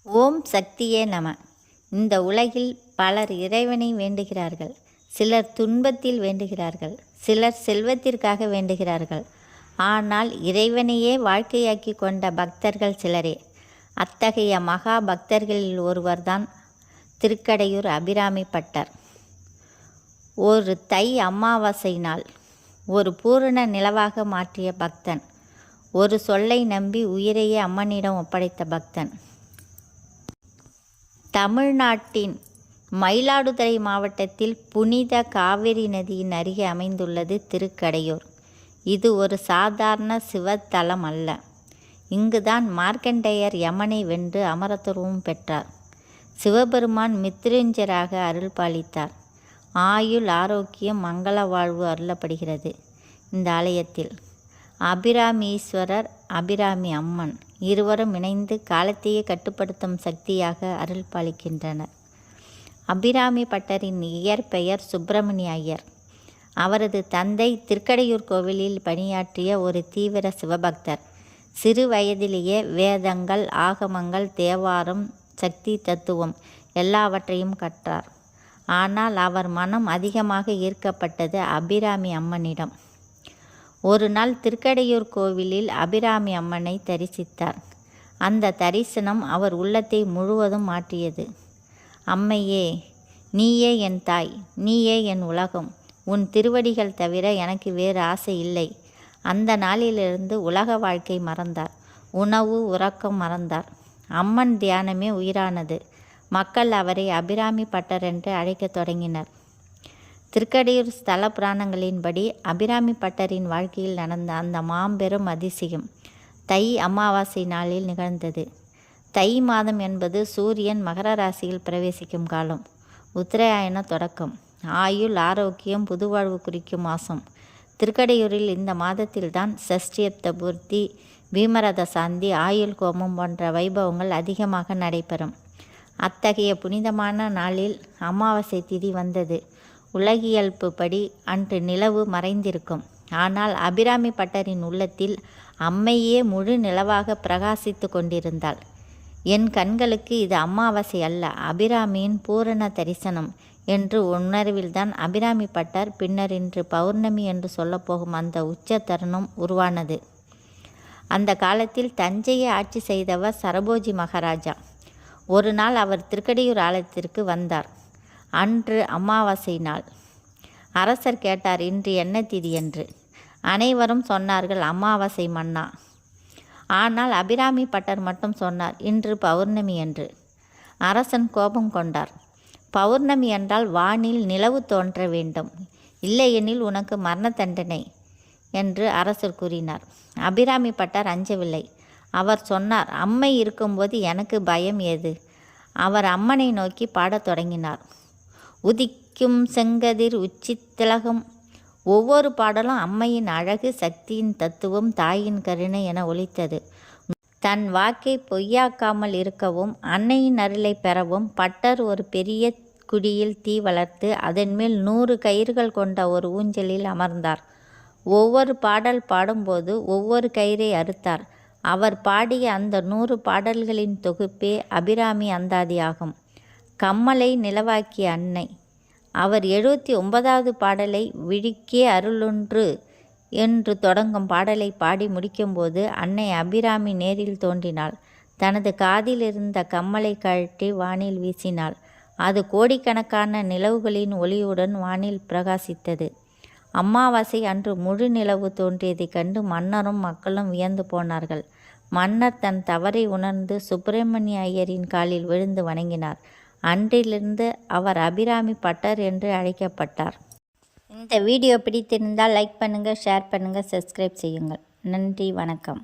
ஓம் சக்தியே நம. இந்த உலகில் பலர் இறைவனை வேண்டுகிறார்கள். சிலர் துன்பத்தில் வேண்டுகிறார்கள், சிலர் செல்வத்திற்காக வேண்டுகிறார்கள். ஆனால் இறைவனையே வாழ்க்கையாக்கி கொண்ட பக்தர்கள் சிலரே. அத்தகைய மகா பக்தர்களில் ஒருவர்தான் திருக்கடையூர் அபிராமி பட்டர். ஒரு தை அமாவாசை நாள் ஒரு பூரண நிலவாக மாற்றிய பக்தன், ஒரு சொல்லை நம்பி உயிரையே அம்மனிடம் ஒப்படைத்த பக்தன். தமிழ்நாட்டின் மயிலாடுதுறை மாவட்டத்தில் புனித காவிரி நதியின் அருகே அமைந்துள்ளது திருக்கடையூர். இது ஒரு சாதாரண சிவத்தலம் அல்ல. இங்குதான் மார்க்கண்டேயர் யமனை வென்று அமரத்துவம் பெற்றார். சிவபெருமான் மித்ருஞ்சராக அருள் பாலித்தார். ஆயுள், ஆரோக்கியம், மங்கள வாழ்வு அருளப்படுகிறது. இந்த ஆலயத்தில் அபிராமீஸ்வரர், அபிராமி அம்மன் இருவரும் இணைந்து காலத்தையே கட்டுப்படுத்தும் சக்தியாக அருள் பாலிக்கின்றனர். அபிராமி பட்டரின் இயற்பெயர் சுப்பிரமணிய ஐயர். அவரது தந்தை திருக்கடையூர் கோவிலில் பணியாற்றிய ஒரு தீவிர சிவபக்தர். சிறு வயதிலேயே வேதங்கள், ஆகமங்கள், தேவாரம், சக்தி தத்துவம் எல்லாவற்றையும் கற்றார். ஆனால் அவர் மனம் அதிகமாக ஈர்க்கப்பட்டது அபிராமி அம்மனிடம். ஒரு நாள் திருக்கடையூர் கோவிலில் அபிராமி அம்மனை தரிசித்தார். அந்த தரிசனம் அவர் உள்ளத்தை முழுவதும் மாற்றியது. அம்மையே, நீயே என் தாய், நீயே என் உலகம். உன் திருவடிகள் தவிர எனக்கு வேறு ஆசை இல்லை. அந்த நாளிலிருந்து உலக வாழ்க்கை மறந்தார். உணவு, உறக்கம் மறந்தார். அம்மன் தியானமே உயிரானது. மக்கள் அவரை அபிராமி பட்டர் என்று அழைக்கத் தொடங்கினர். திருக்கடையூர் ஸ்தல புராணங்களின்படி அபிராமி பட்டரின் வாழ்க்கையில் நடந்த அந்த மாபெரும் அதிசயம் தை அமாவாசை நாளில் நிகழ்ந்தது. தை மாதம் என்பது சூரியன் மகர ராசியில் பிரவேசிக்கும் காலம். உத்தராயண தொடக்கம். ஆயுள், ஆரோக்கியம், புதுவாழ்வு குறிக்கும் மாதம். திருக்கடையூரில் இந்த மாதத்தில்தான் சஷ்டியப்த பூர்த்தி, பீமரத சாந்தி, ஆயுள் கோமம் போன்ற வைபவங்கள் அதிகமாக நடைபெறும். அத்தகைய புனிதமான நாளில் அமாவாசை திதி வந்தது. உலகியல்பு படி அன்று நிலவு மறைந்திருக்கும். ஆனால் அபிராமி பட்டரின் உள்ளத்தில் அம்மையே முழு நிலவாக பிரகாசித்து கொண்டிருந்தாள். என் கண்களுக்கு இது அமாவாசை அல்ல, அபிராமியின் பூரண தரிசனம் என்று உணர்வில்தான் அபிராமி பட்டர் பின்னர் இன்று பௌர்ணமி என்று சொல்லப்போகும் அந்த உச்ச தருணம் உருவானது. அந்த காலத்தில் தஞ்சையை ஆட்சி செய்தவர் சரபோஜி மகாராஜா. ஒரு நாள் அவர் திருக்கடையூர் ஆலயத்திற்கு வந்தார். அன்று அமாவாசை நாள். அரசர் கேட்டார், இன்று என்ன திதி என்று. அனைவரும் சொன்னார்கள், அமாவாசை மன்னா. ஆனால் அபிராமி பட்டர் மட்டும் சொன்னார், இன்று பௌர்ணமி என்று. அரசன் கோபம் கொண்டார். பௌர்ணமி என்றால் வானில் நிலவு தோன்ற வேண்டும், இல்லையெனில் உனக்கு மரண தண்டனை என்று அரசர் கூறினார். அபிராமி பட்டர் அஞ்சவில்லை. அவர் சொன்னார், அம்மை இருக்கும்போது எனக்கு பயம் ஏது? அவர் அம்மனை நோக்கி பாடத் தொடங்கினார். உதிக்கும் செங்கதிர் உச்சி திலகம். ஒவ்வொரு பாடலும் அம்மையின் அழகு, சக்தியின் தத்துவம், தாயின் கருணை என ஒலித்தது. தன் வாக்கை பொய்யாக்காமல் இருக்கவும், அன்னையின் அருளை பெறவும் பட்டர் ஒரு பெரிய குடியில் தீ வளர்த்து அதன் மேல் 100 கயிறுகள் கொண்ட ஒரு ஊஞ்சலில் அமர்ந்தார். ஒவ்வொரு பாடல் பாடும்போது ஒவ்வொரு கயிறை அறுத்தார். அவர் பாடிய அந்த 100 பாடல்களின் தொகுப்பே அபிராமி அந்தாதி ஆகும். கம்மலை நிலவாக்கிய அன்னை. அவர் 79வது பாடலை விழிக்கே அருளொன்று என்று தொடங்கும் பாடலை பாடி முடிக்கும்போது அன்னை அபிராமி நேரில் தோன்றினாள். தனது காதில் இருந்த கம்மலை கழற்றி வானில் வீசினாள். அது கோடிக்கணக்கான நிலவுகளின் ஒளியுடன் வானில் பிரகாசித்தது. அமாவாசை அன்று முழு நிலவு தோன்றியதைக் கண்டு மன்னரும் மக்களும் வியந்து போனார்கள். மன்னர் தன் தவறை உணர்ந்து சுப்பிரமணிய ஐயரின் காலில் விழுந்து வணங்கினார். அன்றிலிருந்து அவர் அபிராமி பட்டர் என்று அழைக்கப்பட்டார். இந்த வீடியோ பிடித்திருந்தால் லைக் பண்ணுங்கள், ஷேர் பண்ணுங்கள், சப்ஸ்கிரைப் செய்யுங்கள். நன்றி, வணக்கம்.